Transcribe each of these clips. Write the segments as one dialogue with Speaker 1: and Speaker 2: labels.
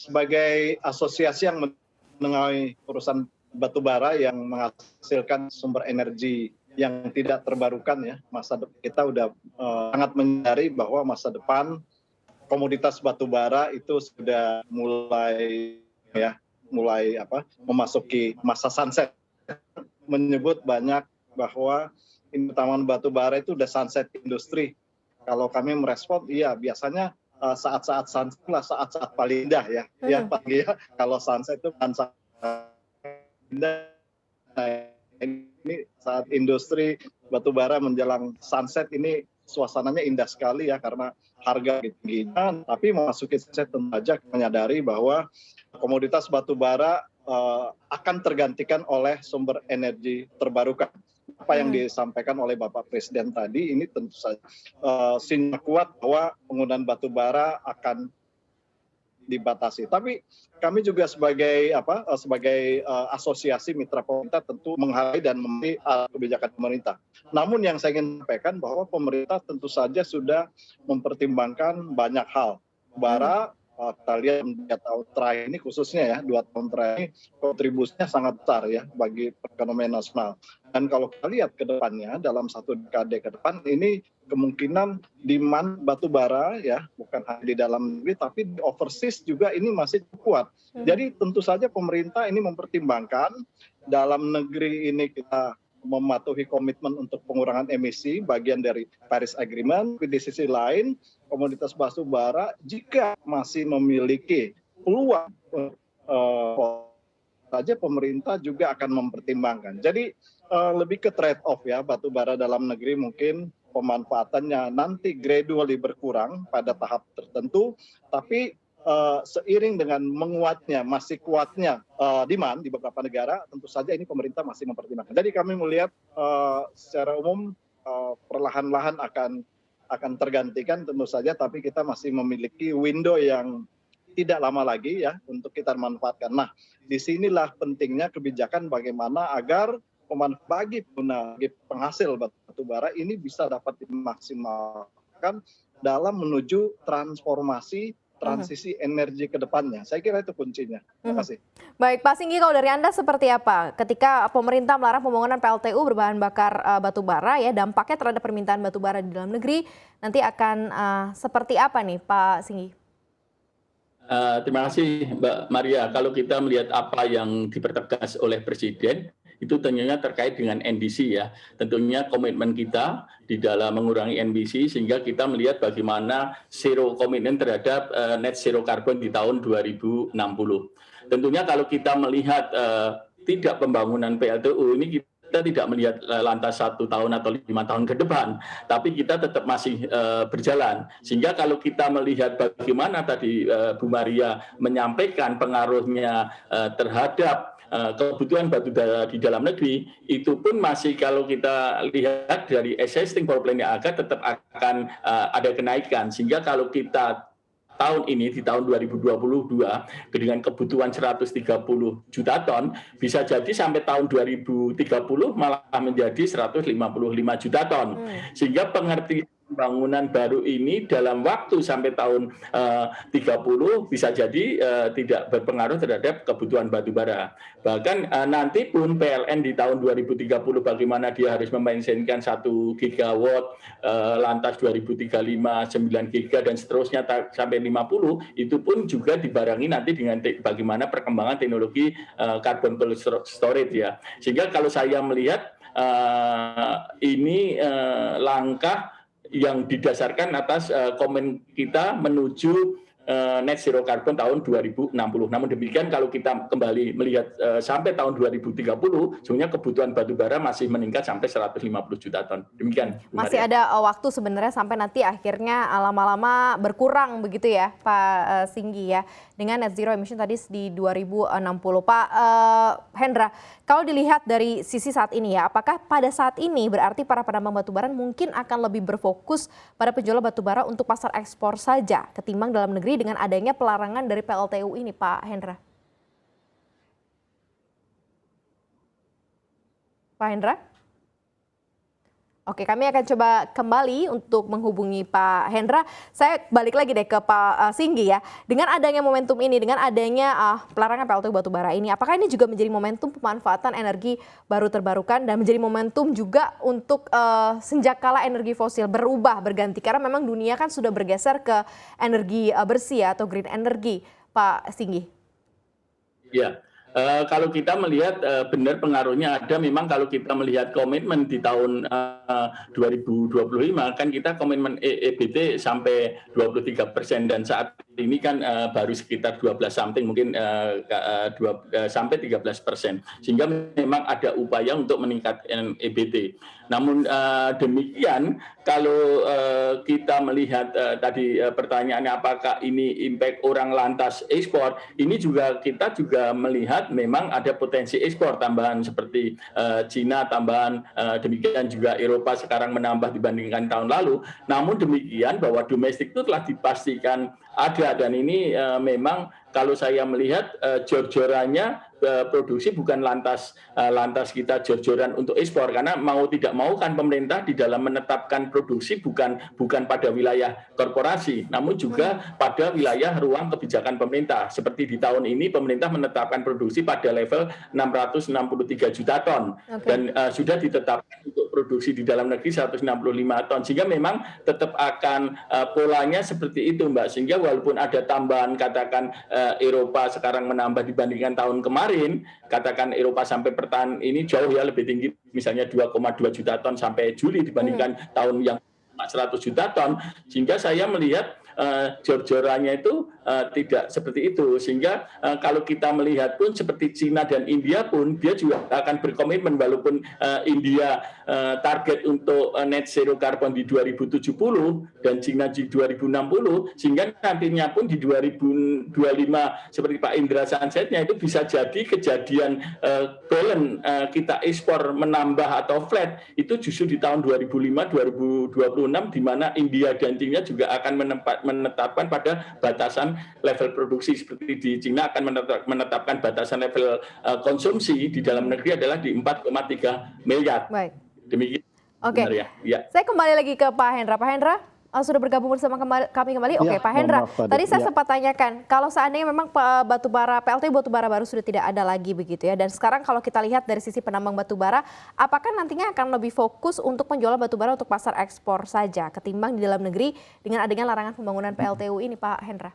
Speaker 1: sebagai asosiasi yang menengahi urusan batubara yang menghasilkan sumber energi yang tidak terbarukan ya, kita udah sangat menyadari bahwa masa depan komoditas batubara itu sudah mulai memasuki masa sunset. Menyebut banyak bahwa taman batubara itu udah sunset industri. Kalau kami merespon, iya biasanya saat-saat sunset lah saat-saat paling indah ya. Ya pagi ya, kalau sunset itu kan saat indah. Nah, ini saat industri batubara menjelang sunset ini suasananya indah sekali ya karena harga tinggi. Tapi memasuki sunset tentu saja menyadari bahwa komoditas batubara akan tergantikan oleh sumber energi terbarukan. Apa yang disampaikan oleh Bapak Presiden tadi ini tentu saja sinyal kuat bahwa penggunaan batubara akan dibatasi. Tapi kami juga sebagai asosiasi mitra pemerintah tentu menghargai dan memilih kebijakan pemerintah. Namun yang saya ingin sampaikan bahwa pemerintah tentu saja sudah mempertimbangkan banyak hal. Bara kita lihat 2 tahun terakhir ini khususnya ya 2 tahun terakhir ini kontribusinya sangat besar ya bagi perekonomian nasional. Dan kalau kita lihat ke depannya dalam 1 dekade ke depan ini kemungkinan demand batu bara ya bukan hanya di dalam negeri tapi di overseas juga ini masih kuat. Jadi tentu saja pemerintah ini mempertimbangkan dalam negeri ini kita mematuhi komitmen untuk pengurangan emisi bagian dari Paris Agreement. Di sisi lain komoditas batu bara jika masih memiliki peluang saja pemerintah juga akan mempertimbangkan. Jadi lebih ke trade off ya batu bara dalam negeri mungkin pemanfaatannya nanti gradually berkurang pada tahap tertentu, tapi seiring dengan menguatnya, masih kuatnya demand di beberapa negara, tentu saja ini pemerintah masih mempertimbangkan. Jadi kami melihat secara umum perlahan-lahan akan tergantikan tentu saja, tapi kita masih memiliki window yang tidak lama lagi ya untuk kita manfaatkan. Nah, disinilah pentingnya kebijakan bagaimana agar bagi penghasil batu bara ini bisa dapat dimaksimalkan dalam menuju transisi energi ke depannya. Saya kira itu kuncinya. Terima kasih.
Speaker 2: Baik, Pak Singgi, kalau dari Anda seperti apa? Ketika pemerintah melarang pembangunan PLTU berbahan bakar batu bara, ya dampaknya terhadap permintaan batu bara di dalam negeri nanti akan seperti apa nih, Pak Singgi?
Speaker 3: Terima kasih, Mbak Maria. Kalau kita melihat apa yang dipertegas oleh Presiden, itu tentunya terkait dengan NDC ya. Tentunya komitmen kita di dalam mengurangi NDC sehingga kita melihat bagaimana komitmen terhadap net zero carbon di tahun 2060. Tentunya kalau kita melihat tidak pembangunan PLTU ini kita tidak melihat lantas 1 tahun atau 5 tahun ke depan, tapi kita tetap masih berjalan. Sehingga kalau kita melihat bagaimana tadi Bu Maria menyampaikan pengaruhnya terhadap kebutuhan batu bara di dalam negeri, itu pun masih kalau kita lihat dari existing power plant yang ada tetap akan ada kenaikan. Sehingga kalau kita tahun ini di tahun 2022 dengan kebutuhan 130 juta ton bisa jadi sampai tahun 2030 malah menjadi 155 juta ton. Sehingga pengertian pembangunan baru ini dalam waktu sampai tahun 30 bisa jadi tidak berpengaruh terhadap kebutuhan batu bara. Bahkan nanti pun PLN di tahun 2030 bagaimana dia harus memaintenkan 1 gigawatt, lantas 2035 9 giga dan seterusnya sampai 50, itu pun juga dibarengi nanti dengan bagaimana perkembangan teknologi carbon storage ya. Sehingga kalau saya melihat ini langkah yang didasarkan atas komen kita menuju net zero carbon tahun 2060. Namun demikian kalau kita kembali melihat sampai tahun 2030, sebenarnya kebutuhan batu bara masih meningkat sampai 150 juta ton. Demikian.
Speaker 2: Masih ada waktu sebenarnya sampai nanti akhirnya lama-lama berkurang begitu ya Pak Singgi ya. Dengan net zero emission tadi di 2060. Pak Hendra, kalau dilihat dari sisi saat ini ya, apakah pada saat ini berarti para penambang batubara mungkin akan lebih berfokus pada penjualan batubara untuk pasar ekspor saja ketimbang dalam negeri dengan adanya pelarangan dari PLTU ini, Pak Hendra? Pak Hendra? Oke, kami akan coba kembali untuk menghubungi Pak Hendra. Saya balik lagi deh ke Pak Singgi ya. Dengan adanya momentum ini, dengan adanya pelarangan PLTU batubara ini, apakah ini juga menjadi momentum pemanfaatan energi baru terbarukan dan menjadi momentum juga untuk senjakala energi fosil berubah, berganti? Karena memang dunia kan sudah bergeser ke energi bersih ya, atau green energy, Pak Singgi.
Speaker 3: Ya, kalau kita melihat benar pengaruhnya ada, memang kalau kita melihat komitmen di tahun 2025 kan kita komitmen EBT sampai 23% dan saat ini kan baru sekitar 12 something, mungkin sampai 13%, sehingga memang ada upaya untuk meningkatkan EBT. Namun demikian kalau kita melihat tadi pertanyaannya apakah ini impact orang lantas ekspor, ini juga kita juga melihat memang ada potensi ekspor tambahan seperti Cina tambahan, demikian juga Eropa sekarang menambah dibandingkan tahun lalu. Namun demikian bahwa domestik itu telah dipastikan ada, dan ini memang kalau saya melihat jor-jorannya produksi bukan lantas kita jor-joran untuk ekspor, karena mau tidak mau kan pemerintah di dalam menetapkan produksi bukan pada wilayah korporasi, namun juga pada wilayah ruang kebijakan pemerintah. Seperti di tahun ini pemerintah menetapkan produksi pada level 663 juta ton dan sudah ditetapkan untuk produksi di dalam negeri 165 ton, sehingga memang tetap akan polanya seperti itu, Mbak, sehingga walaupun ada tambahan katakan Eropa sekarang menambah dibandingkan tahun kemarin, katakan Eropa sampai pertahanan ini jauh ya lebih tinggi, misalnya 2,2 juta ton sampai Juli dibandingkan tahun yang 100 juta ton, sehingga saya melihat jor-jorannya itu tidak seperti itu, sehingga kalau kita melihat pun seperti Cina dan India pun dia juga akan berkomitmen, walaupun India target untuk net zero carbon di 2070 dan Cina di 2060, sehingga nantinya pun di 2025 seperti Pak Indra Sunsetnya itu bisa jadi kejadian balance kita ekspor menambah atau flat itu justru di tahun 2005-2026, di mana India dan Cina juga akan menetapkan pada batasan level produksi, seperti di Cina akan menetapkan batasan level konsumsi di dalam negeri adalah di 4,3 miliar.
Speaker 2: Baik.
Speaker 3: Demikian.
Speaker 2: Oke.
Speaker 3: Ya.
Speaker 2: Saya kembali lagi ke Pak Hendra. Pak Hendra sudah bergabung bersama kami kembali. Oke, Pak Hendra. Tadi saya sempat tanyakan, kalau seandainya memang PLTU batubara baru sudah tidak ada lagi begitu ya, dan sekarang kalau kita lihat dari sisi penambang batubara, apakah nantinya akan lebih fokus untuk penjualan batubara untuk pasar ekspor saja ketimbang di dalam negeri dengan adanya larangan pembangunan PLTU ini, Pak Hendra?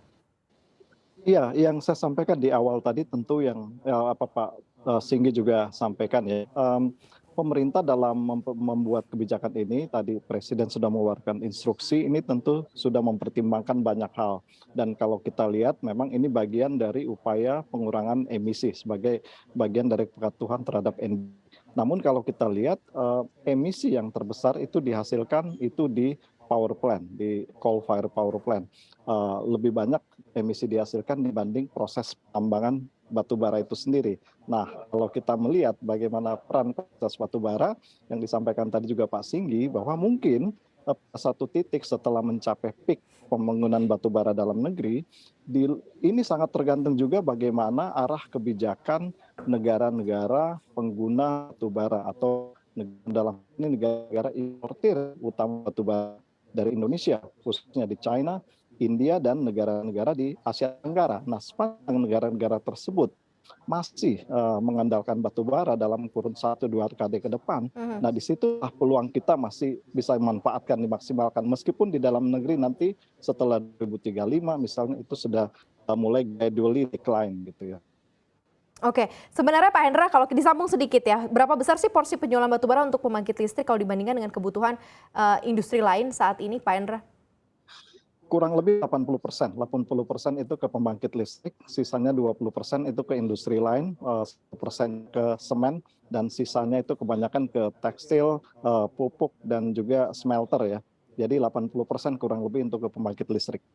Speaker 1: Iya, yang saya sampaikan di awal tadi tentu yang Pak Singgi juga sampaikan ya. Pemerintah dalam membuat kebijakan ini, tadi Presiden sudah mengeluarkan instruksi, ini tentu sudah mempertimbangkan banyak hal. Dan kalau kita lihat memang ini bagian dari upaya pengurangan emisi sebagai bagian dari kepatuhan terhadap energi. Namun kalau kita lihat emisi yang terbesar itu dihasilkan itu di power plant, di coal fire power plant. Lebih banyak emisi dihasilkan dibanding proses penambangan batubara itu sendiri. Nah, kalau kita melihat bagaimana peran proses batubara yang disampaikan tadi juga Pak Singgi, bahwa mungkin satu titik setelah mencapai peak pembangunan batubara dalam negeri, ini sangat tergantung juga bagaimana arah kebijakan negara-negara pengguna batubara atau dalam ini negara-negara importir utama batubara dari Indonesia, khususnya di China, India, dan negara-negara di Asia Tenggara. Nah, sepanjang negara-negara tersebut masih mengandalkan batubara dalam kurun 1-2 dekade ke depan, nah disitulah peluang kita masih bisa dimanfaatkan, dimaksimalkan. Meskipun di dalam negeri nanti setelah 2035 misalnya itu sudah mulai gradually decline gitu ya.
Speaker 2: Oke, sebenarnya Pak Hendra kalau disambung sedikit ya, berapa besar sih porsi penjualan batubara untuk pembangkit listrik kalau dibandingkan dengan kebutuhan industri lain saat ini, Pak Hendra?
Speaker 1: Kurang lebih 80%. 80% itu ke pembangkit listrik, sisanya 20% itu ke industri lain, 10% ke semen, dan sisanya itu kebanyakan ke tekstil, pupuk, dan juga smelter ya. Jadi 80% kurang lebih untuk ke pembangkit listrik.